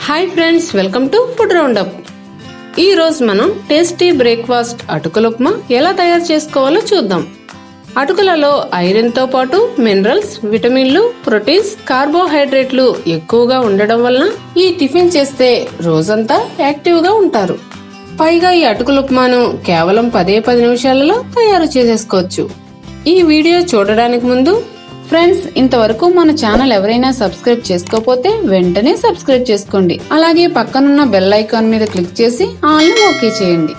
Hi friends, welcome to food roundup. ఈ రోజు మనం టేస్టీ బ్రేక్ఫాస్ట్ అటుకుల ఉప్మా ఎలా తయారు చేసుకోవాలో చూద్దాం. అటుకులలో ఐరన్ తో పాటు మినరల్స్, విటమిన్లు, ప్రోటీన్స్, కార్బోహైడ్రేట్లు ఎక్కువగా ఉండడం వలన ఈ టిఫిన్ చేస్తే రోజంతా యాక్టివ్ గా ఉంటారు. పైగా ఈ అటుకుల ఉప్మాను కేవలం 10 నిమిషాలలో తయారు చేసేసుకోవచ్చు. ఈ వీడియో చూడడానికి ముందు ఫ్రెండ్స్, ఇంతవరకు మన ఛానల్ ఎవరైనా సబ్స్క్రైబ్ చేసుకోకపోతే వెంటనే సబ్స్క్రైబ్ చేసుకోండి. అలాగే పక్కనున్న బెల్ ఐకాన్ మీద క్లిక్ చేసి ఆల్ ని ఓకే చేయండి.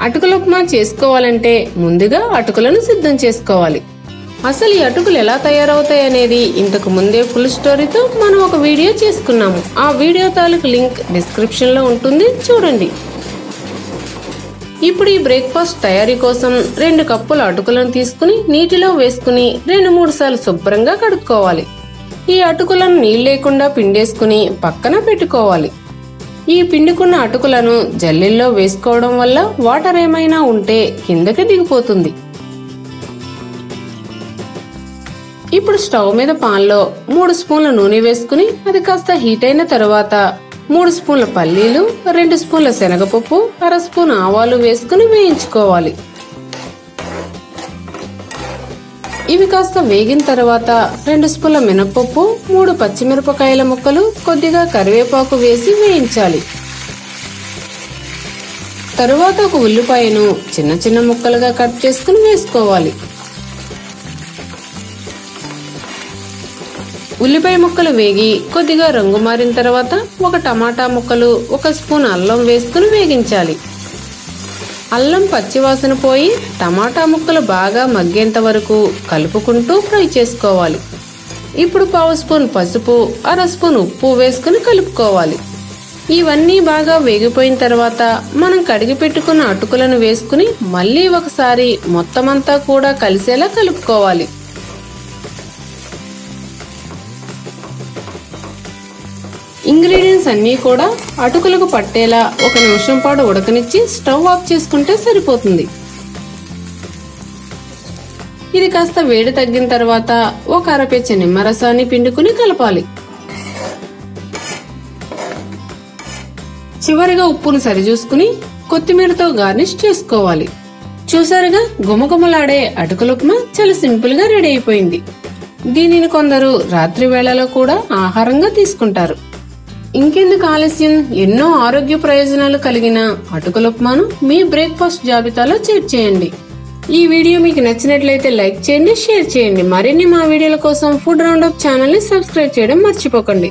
అటుకుల ఉప్మా చేసుకోవాలంటే ముందుగా అటుకులను సిద్ధం చేసుకోవాలి. అసలు ఈ అటుకులు ఎలా తయారవుతాయి అనేది ఇంతకు ముందే ఫుల్ స్టోరీతో మనం ఒక వీడియో చేసుకున్నాము. ఆ వీడియో తాలూకు లింక్ డిస్క్రిప్షన్ లో ఉంటుంది, చూడండి. ఇప్పుడు ఈ బ్రేక్ఫాస్ట్ తయారీ కోసం 2 కప్పుల అటుకులను తీసుకుని నీటిలో వేసుకుని 2-3 సార్లు శుభ్రంగా కడుక్కోవాలి. ఈ అటుకులను నీళ్ళు లేకుండా పిండేసుకుని పక్కన పెట్టుకోవాలి. ఈ పిండుకున్న అటుకులను జల్లెల్లో వేసుకోవడం వల్ల వాటర్ ఏమైనా ఉంటే కిందకి దిగిపోతుంది. ఇప్పుడు స్టవ్ మీద పాన్ లో 3 స్పూన్ల నూనె వేసుకుని అది కాస్త హీట్ అయిన తర్వాత 3 స్పూన్ల పల్లీలు, 2 స్పూన్ల శనగపప్పు, 1/2 స్పూన్ ఆవాలు వేసుకుని వేయించుకోవాలి. ఇవి కాస్త వేగిన తర్వాత 2 స్పూన్ల మినపప్పు, 3 పచ్చిమిరపకాయల ముక్కలు, కొద్దిగా కరివేపాకు వేసి వేయించాలి. తరువాత ఒక ఉల్లిపాయను చిన్న చిన్న ముక్కలుగా కట్ చేసుకుని వేసుకోవాలి. ఉల్లిపాయ ముక్కలు వేగి కొద్దిగా రంగు మారిన తర్వాత 1 టమాటా ముక్కలు, 1 స్పూన్ అల్లం వేసుకుని వేగించాలి. అల్లం పచ్చివాసన పోయి టమాటా ముక్కలు బాగా మగ్గేంత వరకు కలుపుకుంటూ ఫ్రై చేసుకోవాలి. ఇప్పుడు 1/2 స్పూన్ పసుపు, 1/2 స్పూన్ ఉప్పు వేసుకుని కలుపుకోవాలి. ఇవన్నీ బాగా వేగిపోయిన తర్వాత మనం కడిగి పెట్టుకున్న అటుకులను వేసుకుని మళ్ళీ ఒకసారి మొత్తమంతా కూడా కలిసేలా కలుపుకోవాలి. ఇంగ్రీడియంట్స్ అన్నీ కూడా అటుకులకు పట్టేలా 1 నిమిషం పాటు ఉడకనిచ్చి స్టవ్ ఆఫ్ చేసుకుంటే సరిపోతుంది. ఇది కాస్త వేడి తగ్గిన తర్వాత 1 అరపెచ్చ నిమ్మరసాన్ని పిండుకుని కలపాలి. చివరిగా ఉప్పును సరిచూసుకుని కొత్తిమీరతో గార్నిష్ చేసుకోవాలి. చూసారుగా, గుమగుమలాడే అటుకుల ఉప్మా చాలా సింపుల్ గా రెడీ అయిపోయింది. దీనిని కొందరు రాత్రి వేళలో కూడా ఆహారంగా తీసుకుంటారు. ఇంకెందుకు ఆలస్యం, ఎన్నో ఆరోగ్య ప్రయోజనాలు కలిగిన అటుకుల ఉప్మాను మీ బ్రేక్ఫాస్ట్ జాబితాలో చేర్చేయండి. ఈ వీడియో మీకు నచ్చినట్లయితే లైక్ చేయండి, షేర్ చేయండి. మరిన్ని మా వీడియోల కోసం ఫుడ్ రౌండప్ ఛానల్ ని సబ్స్క్రైబ్ చేయడం మర్చిపోకండి.